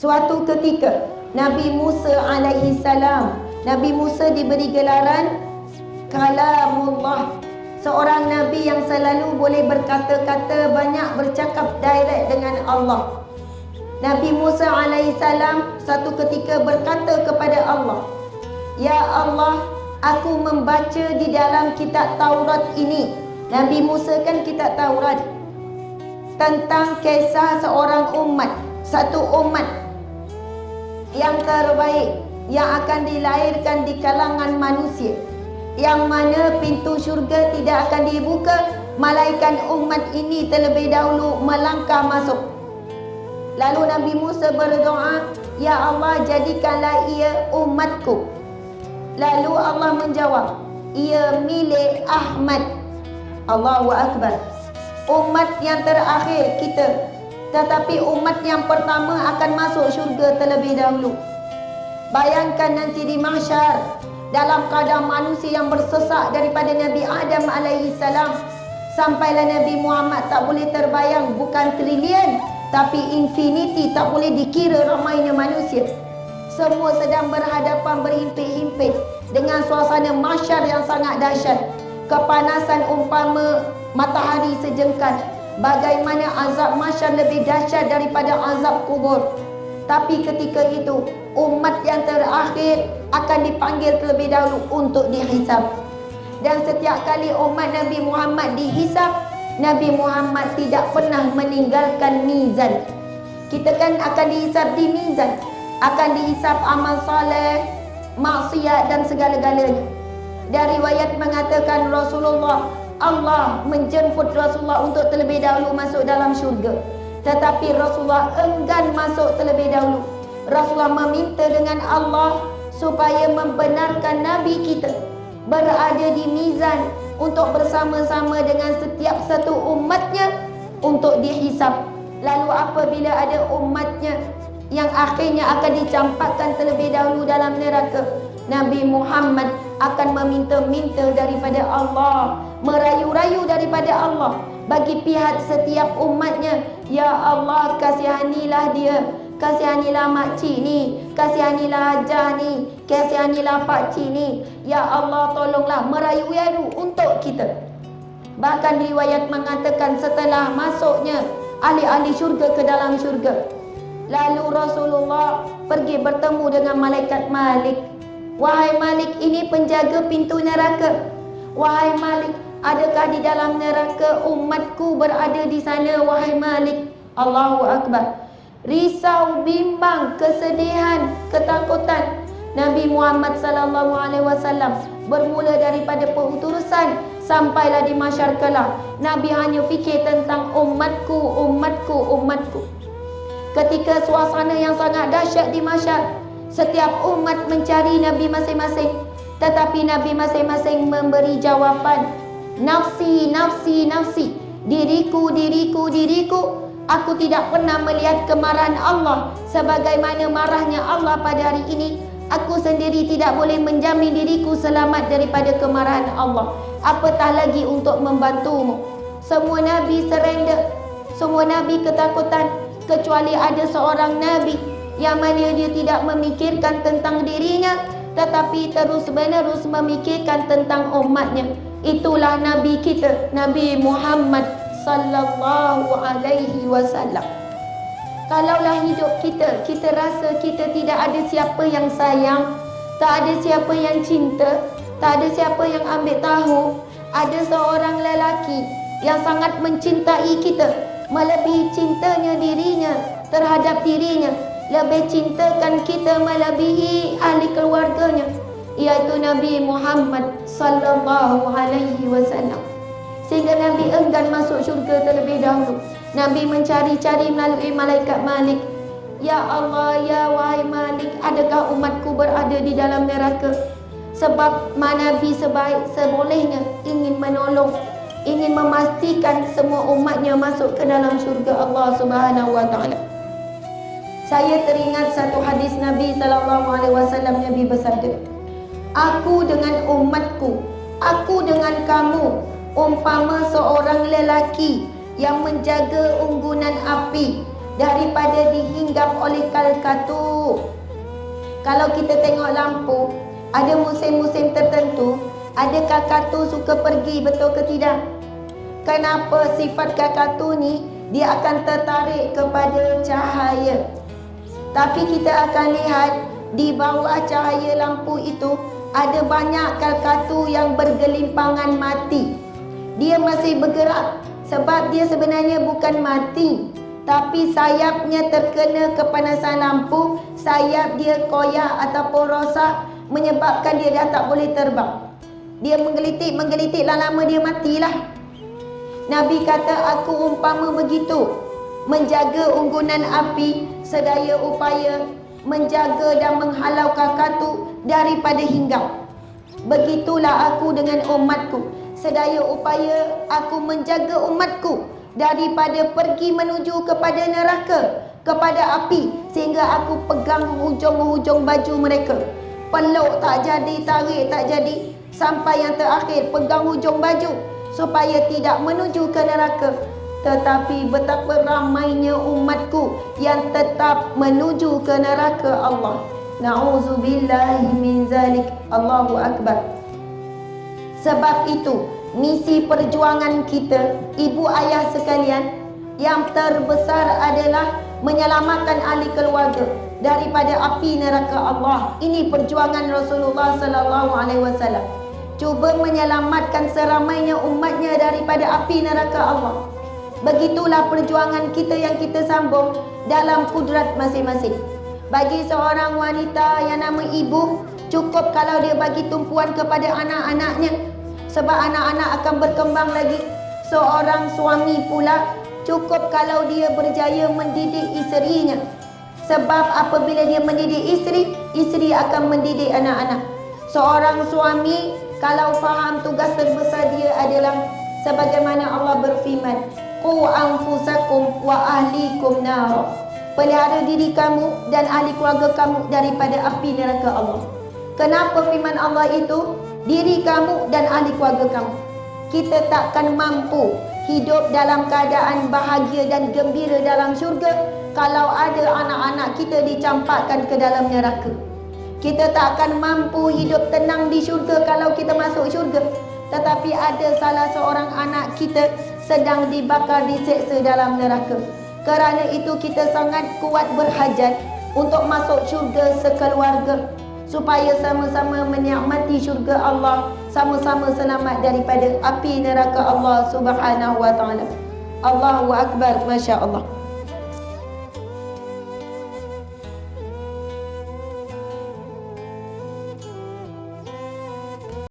Suatu ketika Nabi Musa alaihi salam, Nabi Musa diberi gelaran Kalamullah, seorang Nabi yang selalu boleh berkata-kata, banyak bercakap direct dengan Allah. Nabi Musa alaihi salam satu ketika berkata kepada Allah, "Ya Allah, aku membaca di dalam kitab Taurat ini." Nabi Musa kan kitab Taurat, tentang kisah seorang umat, satu umat yang terbaik yang akan dilahirkan di kalangan manusia, yang mana pintu syurga tidak akan dibuka melainkan umat ini terlebih dahulu melangkah masuk. Lalu Nabi Musa berdoa, "Ya Allah, jadikanlah ia umatku." Lalu Allah menjawab, "Ia milik Ahmad." Allahu Akbar. Umat yang terakhir kita, tetapi umat yang pertama akan masuk syurga terlebih dahulu. Bayangkan nanti di mahsyar, dalam keadaan manusia yang bersesak daripada Nabi Adam alaihi salam sampailah Nabi Muhammad, tak boleh terbayang, bukan trilion tapi infinity, tak boleh dikira ramainya manusia. Semua sedang berhadapan, berhimpit-himpit dengan suasana mahsyar yang sangat dahsyat. Kepanasan umpama matahari sejengkal. Bagaimana azab mahsyar lebih dahsyat daripada azab kubur. Tapi ketika itu umat yang terakhir akan dipanggil terlebih dahulu untuk dihisab. Dan setiap kali umat Nabi Muhammad dihisab, Nabi Muhammad tidak pernah meninggalkan mizan. Kita kan akan dihisab di mizan, akan dihisab amal saleh, maksiat dan segala-galanya. Dan riwayat mengatakan Rasulullah, Allah menjemput Rasulullah untuk terlebih dahulu masuk dalam syurga. Tetapi Rasulullah enggan masuk terlebih dahulu. Rasulullah meminta dengan Allah supaya membenarkan Nabi kita berada di mizan untuk bersama-sama dengan setiap satu umatnya untuk dihisab. Lalu apabila ada umatnya yang akhirnya akan dicampakkan terlebih dahulu dalam neraka, Nabi Muhammad akan meminta-minta daripada Allah, merayu-rayu daripada Allah bagi pihak setiap umatnya, "Ya Allah, kasihanilah dia, kasihanilah makcik ni, kasihanilah hajah ni, kasihanilah pakcik ni. Ya Allah, tolonglah," merayu-rayu untuk kita. Bahkan riwayat mengatakan setelah masuknya ahli-ahli syurga ke dalam syurga, lalu Rasulullah pergi bertemu dengan malaikat Malik. "Wahai Malik, ini penjaga pintu neraka. Wahai Malik, adakah di dalam neraka umatku berada di sana, wahai Malik?" Allahu Akbar. Risau, bimbang, kesedihan, ketakutan. Nabi Muhammad sallallahu alaihi wasallam bermula daripada pengutusan sampailah di mahsyar kelak, Nabi hanya fikir tentang umatku, umatku, umatku. Ketika suasana yang sangat dahsyat di mahsyar, setiap umat mencari Nabi masing-masing, tetapi Nabi masing-masing memberi jawapan, "Nafsi, nafsi, nafsi, diriku, diriku, diriku. Aku tidak pernah melihat kemarahan Allah sebagaimana marahnya Allah pada hari ini. Aku sendiri tidak boleh menjamin diriku selamat daripada kemarahan Allah, apatah lagi untuk membantumu." Semua Nabi surrender, semua Nabi ketakutan, kecuali ada seorang Nabi yang mana dia tidak memikirkan tentang dirinya, tetapi terus-menerus memikirkan tentang umatnya. Itulah Nabi kita, Nabi Muhammad sallallahu alaihi wasallam. Kalaulah hidup kita, kita rasa kita tidak ada siapa yang sayang, tak ada siapa yang cinta, tak ada siapa yang ambil tahu, ada seorang lelaki yang sangat mencintai kita, melebihi cintanya dirinya terhadap dirinya, lebih cintakan kita melebihi ahli keluarganya, iaitu Nabi Muhammad sallallahu alaihi wasallam. Sehingga Nabi enggan masuk syurga terlebih dahulu. Nabi mencari-cari melalui malaikat Malik, "Ya Allah, ya wahai Malik, adakah umatku berada di dalam neraka?" Sebab Nabi sebaik sebolehnya ingin menolong, ingin memastikan semua umatnya masuk ke dalam syurga Allah Subhanahu wa taala. Saya teringat satu hadis Nabi sallallahu alaihi wasallam. Nabi bersabda, "Aku dengan umatku, aku dengan kamu umpama seorang lelaki yang menjaga unggunan api daripada dihinggap oleh kalkatu. Kalau kita tengok lampu, ada musim-musim tertentu, ada kalkatu suka pergi, betul ke tidak? Kenapa sifat kalkatu ni dia akan tertarik kepada cahaya? Tapi kita akan lihat di bawah cahaya lampu itu ada banyak kalkatu yang bergelimpangan mati. Dia masih bergerak sebab dia sebenarnya bukan mati, tapi sayapnya terkena kepanasan lampu, sayap dia koyak ataupun rosak menyebabkan dia dah tak boleh terbang. Dia menggelitik lama-lama dia matilah. Nabi kata, aku umpama begitu, menjaga unggunan api sedaya upaya, menjaga dan menghalau kalkatu daripada hinggap. Begitulah aku dengan umatku, sedaya upaya aku menjaga umatku daripada pergi menuju kepada neraka, kepada api, sehingga aku pegang hujung-hujung baju mereka. Peluk tak jadi, tarik tak jadi, sampai yang terakhir pegang hujung baju supaya tidak menuju ke neraka. Tetapi betapa ramainya umatku yang tetap menuju ke neraka Allah. Na'udzubillahi min zalik. Allahu Akbar. Sebab itu, misi perjuangan kita, ibu ayah sekalian, yang terbesar adalah menyelamatkan ahli keluarga daripada api neraka Allah. Ini perjuangan Rasulullah sallallahu alaihi wasallam. Cuba menyelamatkan seramainya umatnya daripada api neraka Allah. Begitulah perjuangan kita yang kita sambung dalam kudrat masing-masing. Bagi seorang wanita yang nama ibu, cukup kalau dia bagi tumpuan kepada anak-anaknya, sebab anak-anak akan berkembang lagi. Seorang suami pula, cukup kalau dia berjaya mendidik isterinya, sebab apabila dia mendidik isteri, isteri akan mendidik anak-anak. Seorang suami kalau faham tugas terbesar dia adalah sebagaimana Allah berfirman, qu anfusakum wa ahlikum nar. Pelihara diri kamu dan ahli keluarga kamu daripada api neraka Allah. Kenapa firman Allah itu? Diri kamu dan ahli keluarga kamu. Kita takkan mampu hidup dalam keadaan bahagia dan gembira dalam syurga kalau ada anak-anak kita dicampakkan ke dalam neraka. Kita tak akan mampu hidup tenang di syurga kalau kita masuk syurga, tetapi ada salah seorang anak kita sedang dibakar, diseksa dalam neraka. Kerana itu kita sangat kuat berhajat untuk masuk syurga sekeluarga, supaya sama-sama menikmati syurga Allah, sama-sama selamat daripada api neraka Allah Subhanahu wa taala. Allahu Akbar, Masya Allah.